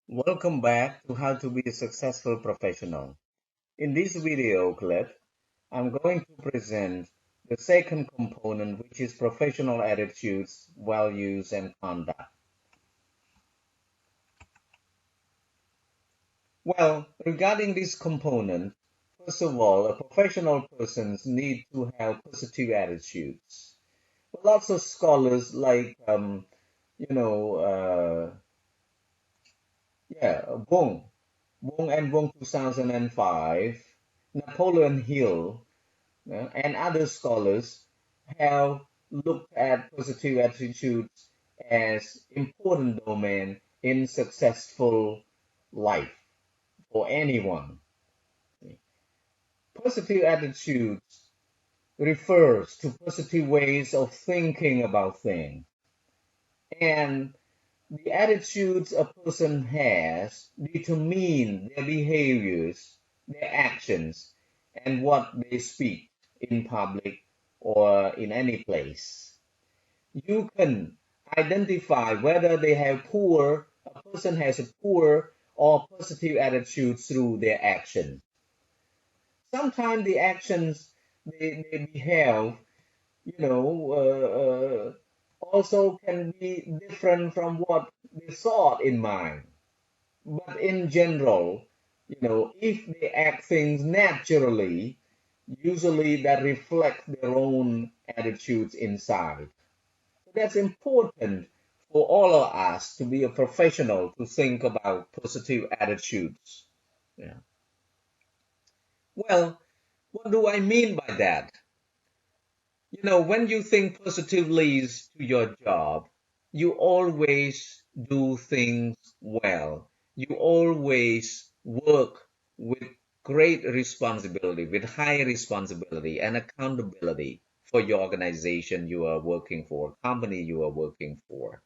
Welcome back to How to Be a Successful Professional. In this video clip, I'm going to present the second component, which is professional attitudes, values, and conduct. Well, regarding this component, first of all, a professional persons need to have positive attitudes. Lots of scholars like, you know, Wong, Wong 2005, Napoleon Hill, and other scholars have looked at positive attitudes as important domain in successful life for anyone. Positive attitudes refers to positive ways of thinking about things, and the attitudes a person has determine their behaviors, their actions, and what they speak in public or in any place. You can identify whether a person has a poor or positive attitude through their actions. Sometimes the actions they behave, you know, also can be different from what they thought in mind. But in general, if they act things naturally, usually that reflects their own attitudes inside. So that's important for all of us to be a professional to think about positive attitudes. Yeah. Well, what do I mean by that? When you think positively to your job, you always do things well. You always work with great responsibility, with high responsibility and accountability for your organization you are working for, company you are working for.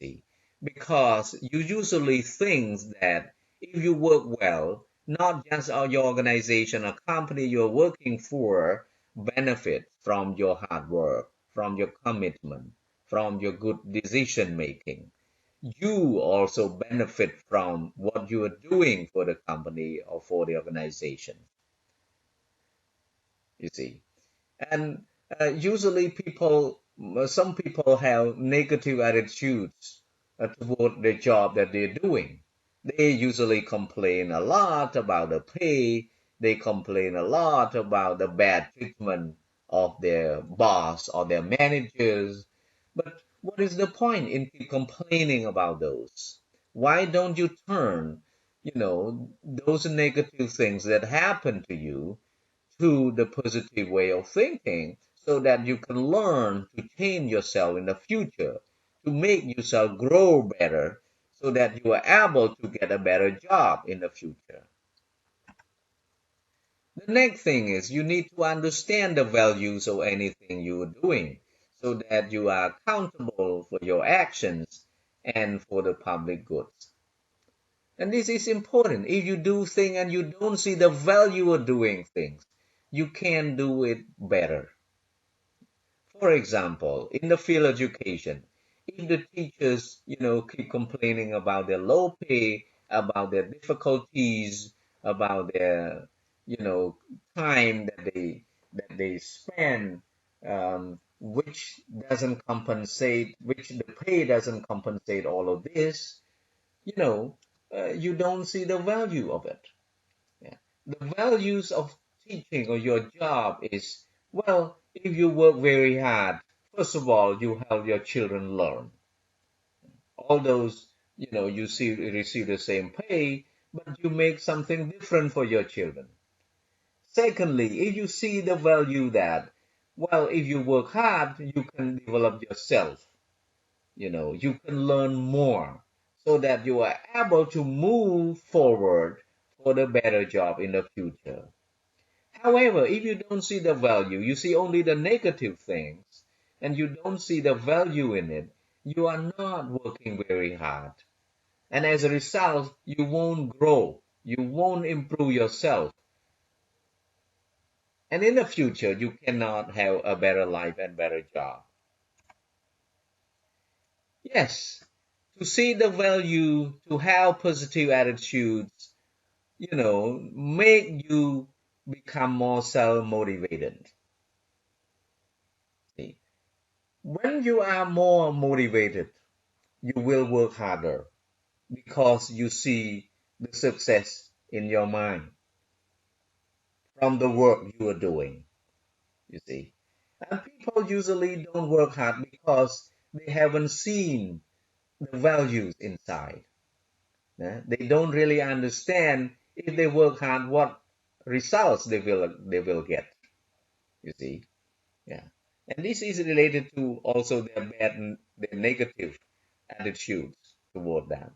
See, because you usually think that if you work well, not just your organization or company you're working for benefit from your hard work, from your commitment, from your good decision making. You also benefit from what you are doing for the company or for the organization, you see. And usually some people have negative attitudes toward the job that they're doing. They usually complain a lot about the pay. They complain a lot about the bad treatment of their boss or their managers. But what is the point in keep complaining about those? Why don't you turn, those negative things that happen to you to the positive way of thinking so that you can learn to change yourself in the future, to make yourself grow better so that you are able to get a better job in the future. The next thing is you need to understand the values of anything you are doing so that you are accountable for your actions and for the public goods. And this is important. If you do things and you don't see the value of doing things, you can do it better. For example, in the field education, if the teachers, keep complaining about their low pay, about their difficulties, about their, time that they spend, which the pay doesn't compensate all of this, you know, you don't see the value of it. Yeah. The values of teaching or your job is, well, if you work very hard, first of all, you help your children learn. All those, receive the same pay, but you make something different for your children. Secondly, if you see the value that, well, if you work hard, you can develop yourself. You can learn more so that you are able to move forward for the better job in the future. However, if you don't see the value, you see only the negative things, and you don't see the value in it, you are not working very hard. And as a result, you won't grow, you won't improve yourself. And in the future, you cannot have a better life and better job. Yes, to see the value, to have positive attitudes, make you become more self-motivated. See, when you are more motivated, you will work harder because you see the success in your mind from the work you are doing, you see. And people usually don't work hard because they haven't seen the values inside. They don't really understand if they work hard what results they will get, you see. Yeah. And this is related to also their negative attitudes toward that.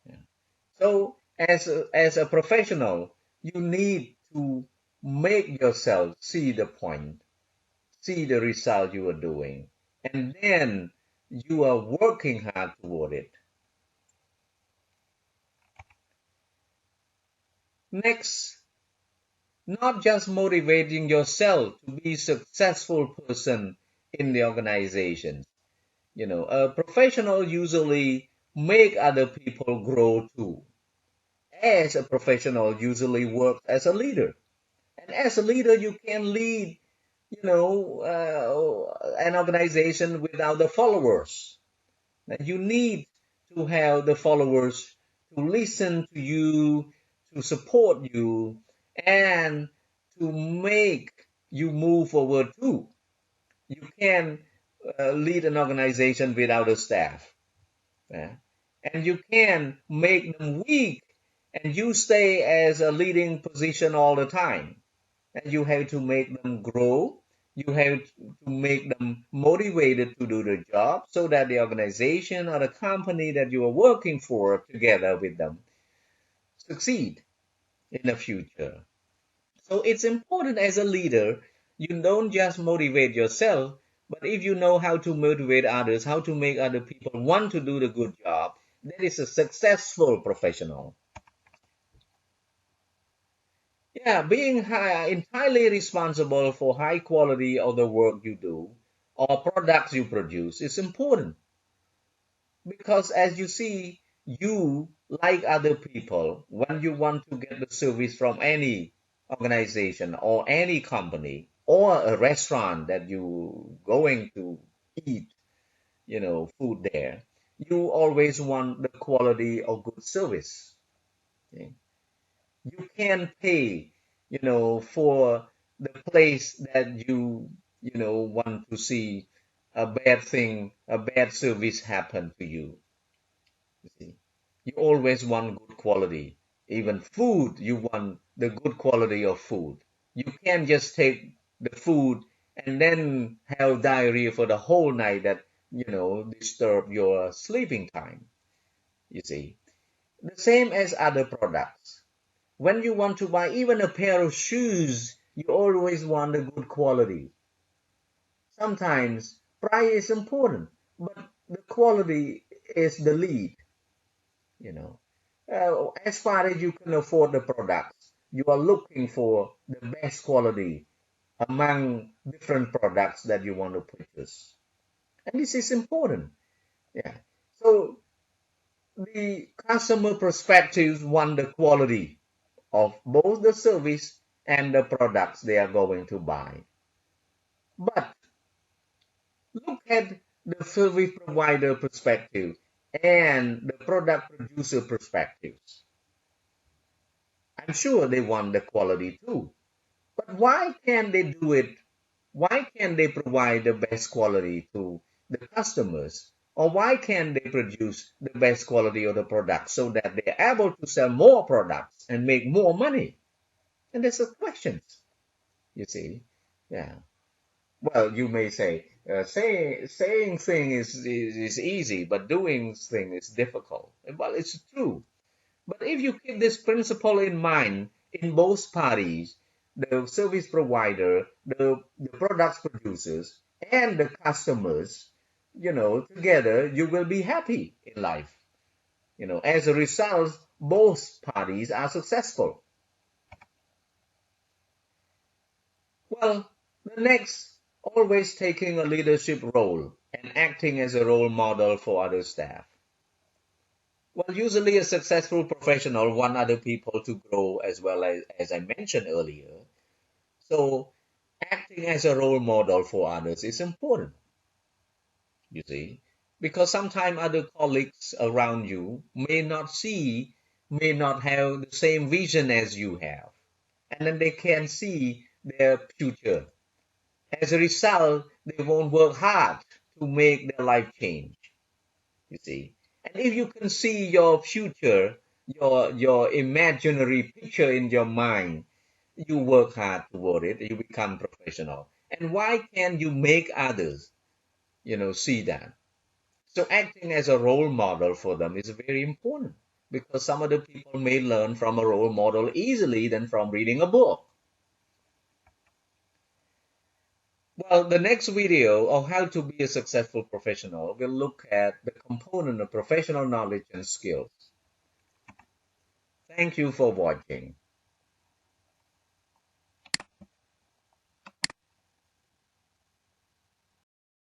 Yeah. So as a professional, you need to make yourself see the point, see the result you are doing, and then you are working hard toward it. Next, not just motivating yourself to be a successful person in the organization. A professional usually make other people grow too. As a professional usually works as a leader. And as a leader, you can lead, an organization without the followers. Now, you need to have the followers to listen to you, to support you, and to make you move forward too. You can lead an organization without a staff. Yeah? And you can make them weak and you stay as a leading position all the time. And you have to make them grow. You have to make them motivated to do the job so that the organization or the company that you are working for together with them succeed in the future. So it's important as a leader, you don't just motivate yourself, but if you know how to motivate others, how to make other people want to do the good job, that is a successful professional. Yeah, being entirely responsible for high quality of the work you do or products you produce is important because as you see, you, like other people, when you want to get the service from any organization or any company or a restaurant that you going to eat, food there, you always want the quality of good service. Okay? You can pay, for the place that you want to see a bad thing, a bad service happen to you. You see, you always want good quality. Even food, you want the good quality of food. You can't just take the food and then have diarrhea for the whole night that, disturb your sleeping time. You see, the same as other products. When you want to buy even a pair of shoes, you always want a good quality. Sometimes price is important, but the quality is the lead, you know. As far as you can afford the products, you are looking for the best quality among different products that you want to purchase. And this is important. Yeah. So the customer perspectives want the quality of both the service and the products they are going to buy. But look at the service provider perspective and the product producer perspectives. I'm sure they want the quality too. But why can't they do it? Why can't they provide the best quality to the customers? Or why can't they produce the best quality of the product so that they're able to sell more products and make more money? And there's a question, you see. Yeah. Well, you may say, saying thing is easy, but doing thing is difficult. Well, it's true. But if you keep this principle in mind in both parties, the service provider, the products producers, and the customers, together you will be happy in life. As a result, both parties are successful. Well, the next, always taking a leadership role and acting as a role model for other staff. Well, usually a successful professional want other people to grow as well as I mentioned earlier. So acting as a role model for others is important, you see, because sometimes other colleagues around you may not have the same vision as you have, and then they can see their future. As a result, they won't work hard to make their life change, you see. And if you can see your future, your imaginary picture in your mind, you work hard toward it, you become professional. And why can't you make others, see that? So acting as a role model for them is very important because some other people may learn from a role model easily than from reading a book. Well, the next video of how to be a successful professional will look at the component of professional knowledge and skills. Thank you for watching.